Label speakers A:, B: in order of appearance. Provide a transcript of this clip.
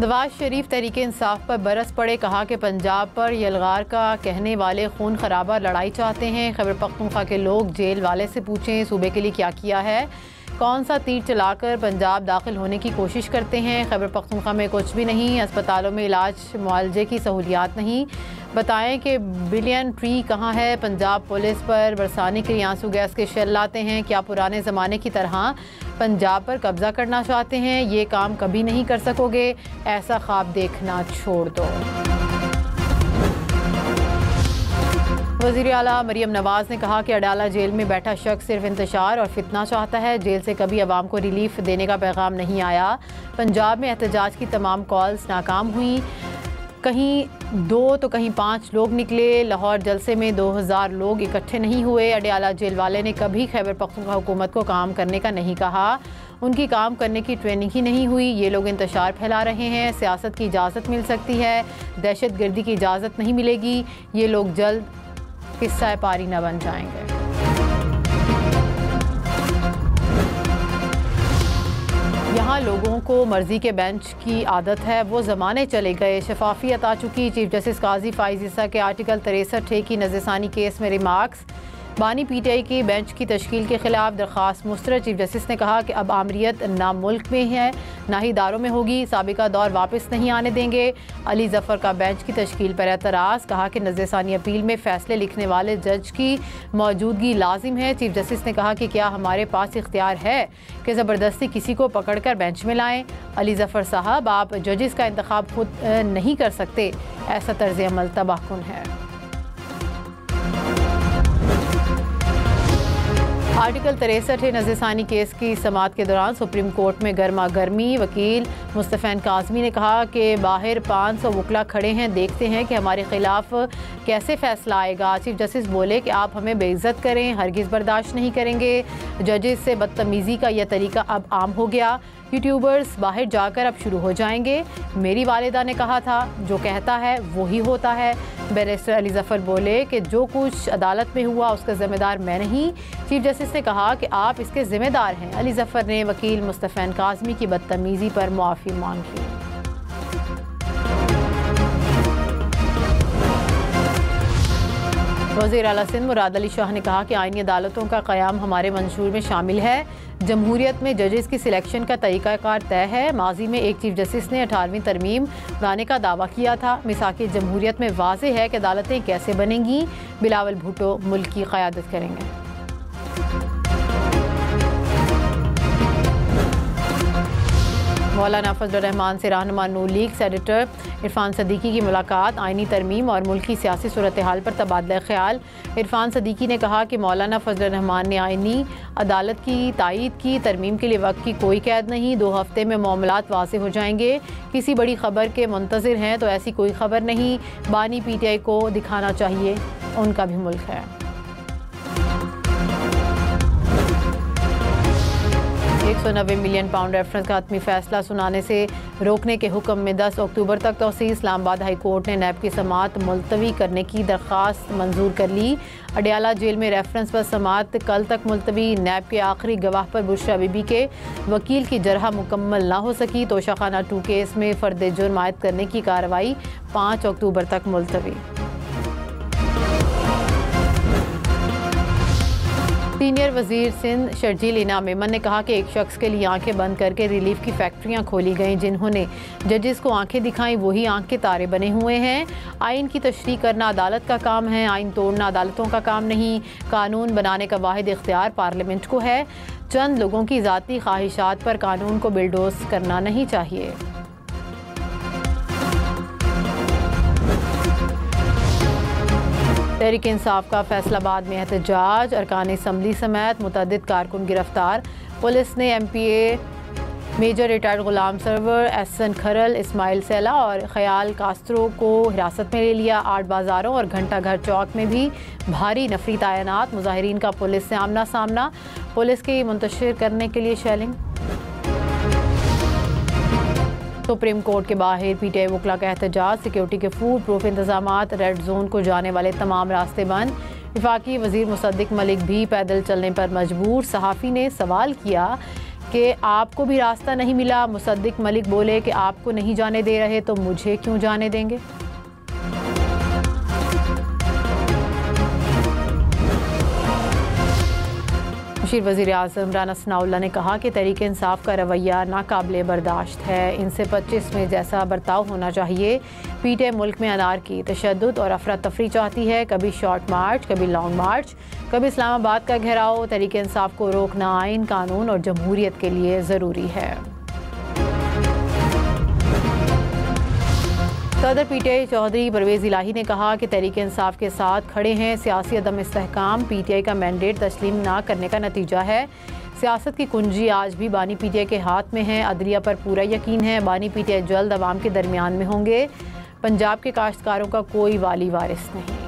A: नवाज शरीफ तहरीक इंसाफ पर बरस पड़े, कहा कि पंजाब पर यलगार का कहने वाले खून खराबा लड़ाई चाहते हैं। खैबर पख्तूनख्वा के लोग जेल वाले से पूछें सूबे के लिए क्या किया है, कौन सा तीर चलाकर पंजाब दाखिल होने की कोशिश करते हैं। खैबर पख्तूनख्वा में कुछ भी नहीं, अस्पतालों में इलाज मुआलजे की सहूलियात नहीं। बताएं कि बिलियन ट्री कहाँ है। पंजाब पुलिस पर बरसाने के लिए आंसू गैस के शेल लाते हैं। क्या पुराने ज़माने की तरह पंजाब पर कब्जा करना चाहते हैं? ये काम कभी नहीं कर सकोगे, ऐसा ख्वाब देखना छोड़ दो। वज़ीर आला मरियम नवाज़ ने कहा कि अडाला जेल में बैठा शख्स सिर्फ इंतशार और फितना चाहता है। जेल से कभी अवाम को रिलीफ देने का पैगाम नहीं आया। पंजाब में एहतजाज की तमाम कॉल्स नाकाम हुई, कहीं 2 तो कहीं 5 लोग निकले। लाहौर जलसे में 2000 लोग इकट्ठे नहीं हुए। अडयाला जेल वाले ने कभी खैबर पख्तूनख्वा हुकूमत को काम करने का नहीं कहा, उनकी काम करने की ट्रेनिंग ही नहीं हुई। ये लोग इंतशार फैला रहे हैं। सियासत की इजाज़त मिल सकती है, दहशत गर्दी की इजाज़त नहीं मिलेगी। ये लोग जल्द किस्सा पारी न बन जाएंगे। यहाँ लोगों को मर्जी के बेंच की आदत है, वो ज़माने चले गए। शफाफियत आ चुकी। चीफ जस्टिस काजी फाइज ईसा के आर्टिकल 63 की नज़रसानी केस में रिमार्क्स। बानी पीटीआई की बेंच की तश्कील के खिलाफ दरख्वास्त मुस्तरद। चीफ जस्टिस ने कहा कि अब आमरीत ना मुल्क में है ना ही इदारों में होगी, साबिका दौर वापस नहीं आने देंगे। अली जफ़र का बेंच की तश्कील पर एतराज़। कहा कि नज़रसानी अपील में फ़ैसले लिखने वाले जज की मौजूदगी लाजिम है। चीफ जस्टिस ने कहा कि क्या हमारे पास इख्तियार है कि ज़बरदस्ती किसी को पकड़ कर बेंच में लाएँ? अली जफ़र साहब, आप जजेस का इंतखाब खुद नहीं कर सकते, ऐसा तर्ज़ अमल तबाहकुन है। आर्टिकल 63 नज़रसानी केस की समाअत के दौरान सुप्रीम कोर्ट में गर्मा गर्मी। वकील मुस्तफ़ैन काज़मी ने कहा कि बाहर 500 वकला खड़े हैं, देखते हैं कि हमारे खिलाफ कैसे फैसला आएगा। चीफ जस्टिस बोले कि आप हमें बेइज्जत करें, हरगिज़ बर्दाश्त नहीं करेंगे। जजेस से बदतमीज़ी का यह तरीका अब आम हो गया। यूट्यूबर्स बाहर जाकर अब शुरू हो जाएंगे। मेरी वालिदा ने कहा था, जो कहता है वही होता है। बैरिस्टर अली जफ़र बोले कि जो कुछ अदालत में हुआ उसका ज़िम्मेदार मैं नहीं। चीफ जस्टिस ने कहा कि आप इसके ज़िम्मेदार हैं। अली जफ़र ने वकील मुस्तफ़ैन काज़मी की बदतमीज़ी पर मुआफ़ी मांग ली। वज़ीर आला सिंध मुराद अली शाह ने कहा कि आईनी अदालतों का क़याम हमारे मंशूर में शामिल है। जमहूरियत में जजेस की सिलेक्शन का तरीक़ाकार तय है। माजी में एक चीफ जस्टिस ने 18वीं तरमीम लाने का दावा किया था। मिसाक़ जमहूरियत में वाज़ेह है कि अदालतें कैसे बनेंगी। बिलावल भुट्टो मुल्क की क़यादत करेंगे। मौलाना फजल रहमान से रहनुमा नून लीग सेनेटर इरफान सदीकी की मुलाकात। आइनी तरमीम और मुल्की सियासी सूरत हाल पर तबादला ख्याल। इरफान सदीकी ने कहा कि मौलाना फजल रहमान ने आइनी अदालत की तायीद की। तरमीम के लिए वक्त की कोई कैद नहीं, 2 हफ्ते में मामलात वाज़े हो जाएंगे। किसी बड़ी खबर के मुंतज़िर हैं तो ऐसी कोई खबर नहीं। बानी पीटीआई को दिखाना चाहिए उनका भी मुल्क है। 190 मिलियन पाउंड रेफरेंस का हतमी फैसला सुनाने से रोकने के हुक्म में 10 अक्टूबर तक तौसील। इस्लामाबाद हाई कोर्ट ने नैब की समाअत मुलतवी करने की दरख्वास्त मंजूर कर ली। अडयाला जेल में रेफरेंस पर समाअत कल तक मुलतवी। नैब के आखिरी गवाह पर बुशरा बीबी के वकील की जरह मुकम्मल ना हो सकी। तोशाखाना 2 केस में फर्द जुर्म आयद करने की कार्रवाई 5 अक्टूबर तक मुलतवी। सीनियर वजीर सिंध शर्जील इनाम मेमन ने कहा कि एक शख्स के लिए आंखें बंद करके रिलीफ की फैक्ट्रियां खोली गईं। जिन्होंने जजेस को आंखें दिखाई वही आंख के तारे बने हुए हैं। आइन की तशरीह करना अदालत का काम है, आइन तोड़ना अदालतों का काम नहीं। कानून बनाने का वाहिद इख्तियार पार्लियामेंट को है। चंद लोगों की ज़ाती ख्वाहिशात पर कानून को बिलडोज करना नहीं चाहिए। तहरीक इंसाफ का फैसलाबाद में एहतजाज। अरकान असम्बली समेत मुतअद्दिद कारकुन गिरफ्तार। पुलिस ने MPA मेजर रिटायर्ड गुलाम सरवर, एहसन खरल, इस्माइल सैला और ख्याल कास्त्रो को हिरासत में ले लिया। 8 बाज़ारों और घंटा घर चौक में भी भारी नफरी तैनात। मुजाहिरीन का पुलिस से आमना सामना। पुलिस के मुंतशिर करने के लिए शेलिंग। सुप्रीम कोर्ट के बाहर पीटीआई वकला का एहतजाज। सिक्योरिटी के फूड प्रूफ इंतजामात। रेड जोन को जाने वाले तमाम रास्ते बंद। वफाकी वजीर मुसद्दिक मलिक भी पैदल चलने पर मजबूर। सहाफ़ी ने सवाल किया कि आपको भी रास्ता नहीं मिला। मुसद्दिक मलिक बोले कि आपको नहीं जाने दे रहे तो मुझे क्यों जाने देंगे। मुशीर वज़ीर आज़म राना सनाउल्लाह ने कहा कि तहरीक इंसाफ का रवैया नाकाबिले बर्दाश्त है। इनसे 25 में जैसा बर्ताव होना चाहिए। पीटीआई मुल्क में अनारकी, तशद्दुद और अफरा तफरी चाहती है। कभी शॉर्ट मार्च, कभी लॉन्ग मार्च, कभी इस्लामाबाद का घेराव। तहरीक इंसाफ को रोकना आइन, कानून और जमहूरियत के लिए ज़रूरी है। सदर पीटीआई चौधरी परवेज़ इलाही ने कहा कि तहरीक इंसाफ के साथ खड़े हैं। सियासी अदम इस्तेहकाम पीटीआई का मैंडेट तस्लीम ना करने का नतीजा है। सियासत की कुंजी आज भी बानी पीटीआई के हाथ में है। अदलिया पर पूरा यकीन है। बानी पीटीआई जल्द अवाम के दरमियान में होंगे। पंजाब के काश्तकारों का कोई वाली वारिस नहीं।